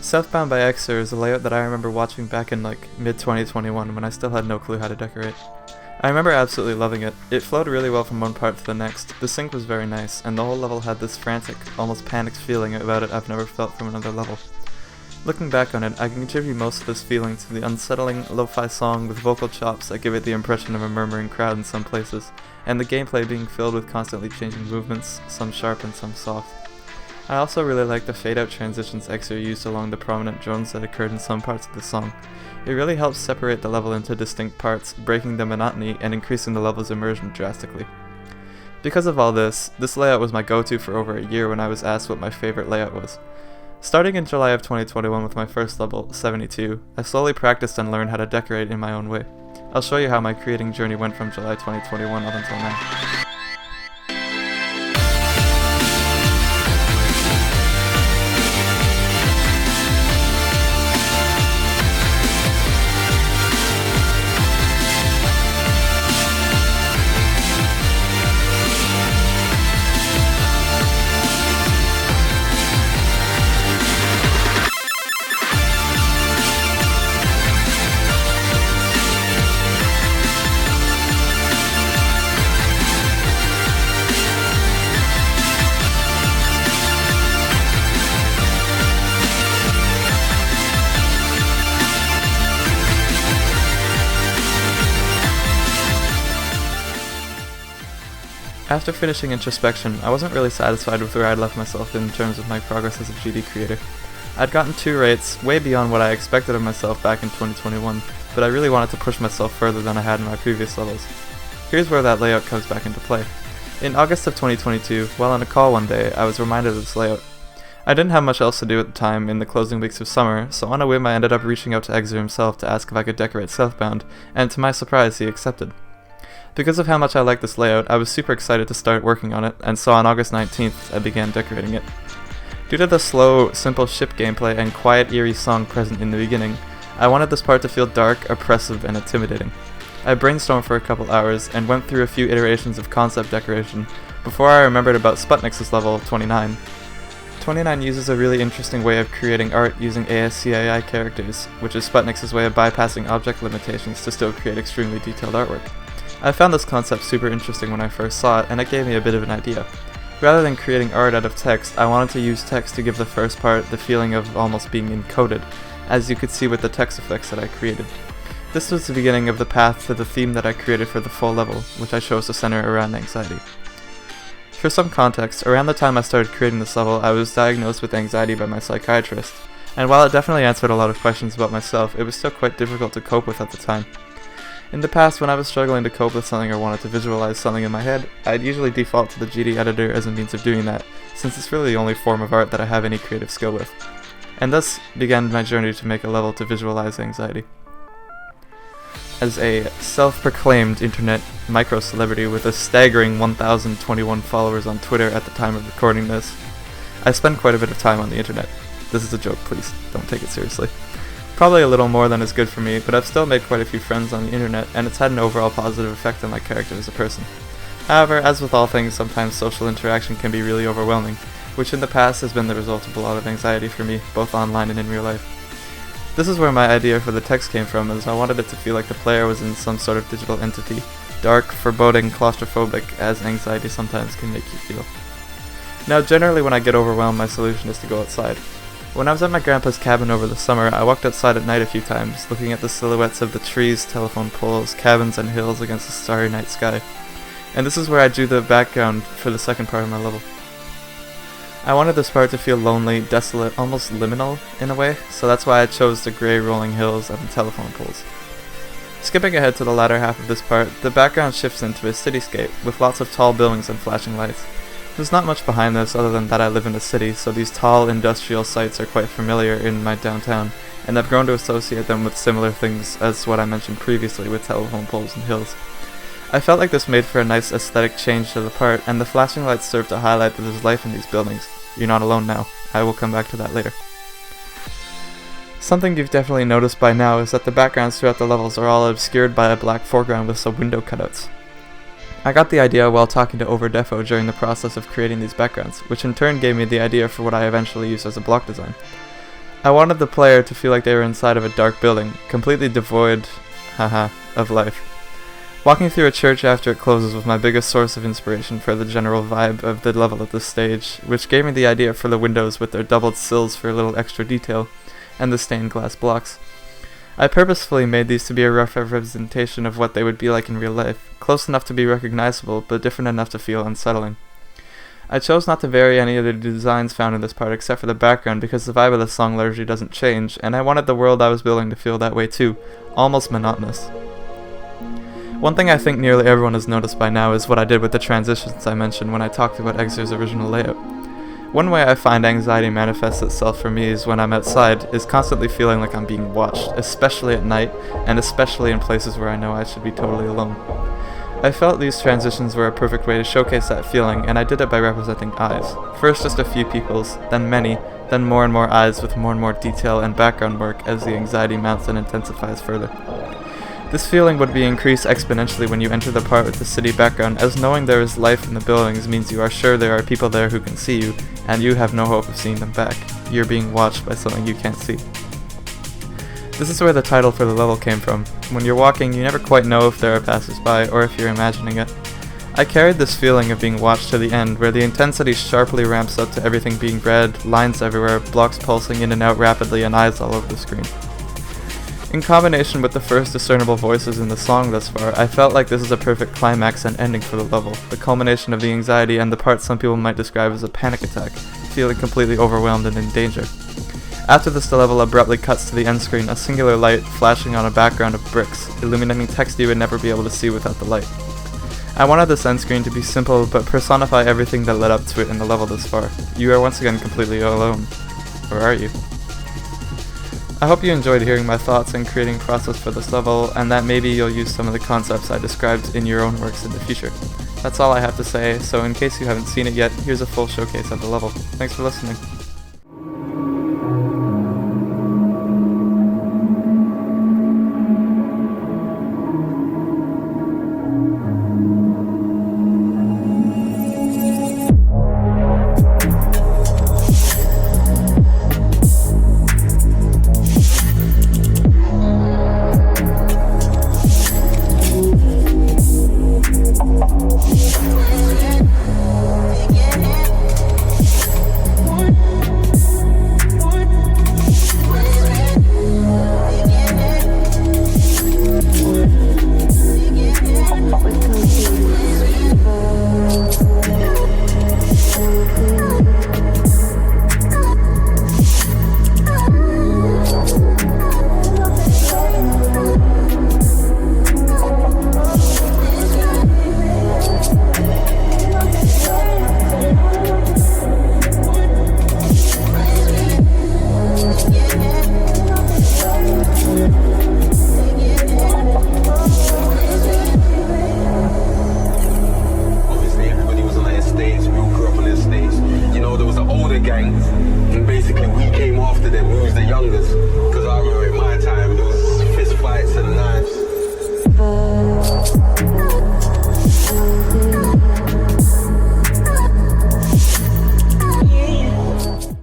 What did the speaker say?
Southbound by Exeter is a layout that I remember watching back in mid-2021 when I still had no clue how to decorate. I remember absolutely loving it. It flowed really well from one part to the next, the sync was very nice, and the whole level had this frantic, almost panicked feeling about it I've never felt from another level. Looking back on it, I can contribute most of this feeling to the unsettling, lo-fi song with vocal chops that give it the impression of a murmuring crowd in some places, and the gameplay being filled with constantly changing movements, some sharp and some soft. I also really like the fade-out transitions Exeter used along the prominent drones that occurred in some parts of the song. It really helps separate the level into distinct parts, breaking the monotony and increasing the level's immersion drastically. Because of all this layout was my go-to for over a year when I was asked what my favorite layout was. Starting in July of 2021 with my first level, 72, I slowly practiced and learned how to decorate in my own way. I'll show you how my creating journey went from July 2021 up until now. After finishing Introspection, I wasn't really satisfied with where I'd left myself in terms of my progress as a GD creator. I'd gotten 2 rates, way beyond what I expected of myself back in 2021, but I really wanted to push myself further than I had in my previous levels. Here's where that layout comes back into play. In August of 2022, while on a call one day, I was reminded of this layout. I didn't have much else to do at the time in the closing weeks of summer, so on a whim I ended up reaching out to Exeter himself to ask if I could decorate Southbound, and to my surprise he accepted. Because of how much I liked this layout, I was super excited to start working on it, and so on August 19th, I began decorating it. Due to the slow, simple ship gameplay and quiet, eerie song present in the beginning, I wanted this part to feel dark, oppressive, and intimidating. I brainstormed for a couple hours, and went through a few iterations of concept decoration, before I remembered about Sputnik's level, 29. 29 uses a really interesting way of creating art using ASCII characters, which is Sputnik's way of bypassing object limitations to still create extremely detailed artwork. I found this concept super interesting when I first saw it, and it gave me a bit of an idea. Rather than creating art out of text, I wanted to use text to give the first part the feeling of almost being encoded, as you could see with the text effects that I created. This was the beginning of the path to the theme that I created for the full level, which I chose to center around anxiety. For some context, around the time I started creating this level, I was diagnosed with anxiety by my psychiatrist, and while it definitely answered a lot of questions about myself, it was still quite difficult to cope with at the time. In the past, when I was struggling to cope with something or wanted to visualize something in my head, I'd usually default to the GD editor as a means of doing that, since it's really the only form of art that I have any creative skill with. And thus began my journey to make a level to visualize anxiety. As a self-proclaimed internet micro-celebrity with a staggering 1,021 followers on Twitter at the time of recording this, I spend quite a bit of time on the internet. This is a joke, please, don't take it seriously. Probably a little more than is good for me, but I've still made quite a few friends on the internet, and it's had an overall positive effect on my character as a person. However, as with all things, sometimes social interaction can be really overwhelming, which in the past has been the result of a lot of anxiety for me, both online and in real life. This is where my idea for the text came from, as I wanted it to feel like the player was in some sort of digital entity, dark, foreboding, claustrophobic, as anxiety sometimes can make you feel. Now, generally when I get overwhelmed, my solution is to go outside. When I was at my grandpa's cabin over the summer, I walked outside at night a few times, looking at the silhouettes of the trees, telephone poles, cabins, and hills against the starry night sky. And this is where I drew the background for the second part of my level. I wanted this part to feel lonely, desolate, almost liminal in a way, so that's why I chose the grey rolling hills and the telephone poles. Skipping ahead to the latter half of this part, the background shifts into a cityscape, with lots of tall buildings and flashing lights. There's not much behind this other than that I live in a city, so these tall industrial sites are quite familiar in my downtown, and I've grown to associate them with similar things as what I mentioned previously with telephone poles and hills. I felt like this made for a nice aesthetic change to the part, and the flashing lights serve to highlight that there's life in these buildings. You're not alone now. I will come back to that later. Something you've definitely noticed by now is that the backgrounds throughout the levels are all obscured by a black foreground with some window cutouts. I got the idea while talking to Overdefo during the process of creating these backgrounds, which in turn gave me the idea for what I eventually used as a block design. I wanted the player to feel like they were inside of a dark building, completely devoid, of life. Walking through a church after it closes was my biggest source of inspiration for the general vibe of the level at this stage, which gave me the idea for the windows with their doubled sills for a little extra detail, and the stained glass blocks. I purposefully made these to be a rough representation of what they would be like in real life, close enough to be recognizable, but different enough to feel unsettling. I chose not to vary any of the designs found in this part except for the background because the vibe of the song largely doesn't change, and I wanted the world I was building to feel that way too, almost monotonous. One thing I think nearly everyone has noticed by now is what I did with the transitions I mentioned when I talked about Exer's original layout. One way I find anxiety manifests itself for me is when I'm outside, is constantly feeling like I'm being watched, especially at night, and especially in places where I know I should be totally alone. I felt these transitions were a perfect way to showcase that feeling, and I did it by representing eyes. First just a few people's, then many, then more and more eyes with more and more detail and background work as the anxiety mounts and intensifies further. This feeling would be increased exponentially when you enter the part with the city background, as knowing there is life in the buildings means you are sure there are people there who can see you, and you have no hope of seeing them back. You're being watched by something you can't see. This is where the title for the level came from. When you're walking, you never quite know if there are passers-by or if you're imagining it. I carried this feeling of being watched to the end, where the intensity sharply ramps up to everything being red, lines everywhere, blocks pulsing in and out rapidly, and eyes all over the screen. In combination with the first discernible voices in the song thus far, I felt like this is a perfect climax and ending for the level, the culmination of the anxiety and the part some people might describe as a panic attack, feeling completely overwhelmed and in danger. After this, the level abruptly cuts to the end screen, a singular light flashing on a background of bricks, illuminating text you would never be able to see without the light. I wanted this end screen to be simple, but personify everything that led up to it in the level this far. You are once again completely alone. Or are you? I hope you enjoyed hearing my thoughts and creating process for this level, and that maybe you'll use some of the concepts I described in your own works in the future. That's all I have to say, so in case you haven't seen it yet, here's a full showcase of the level. Thanks for listening.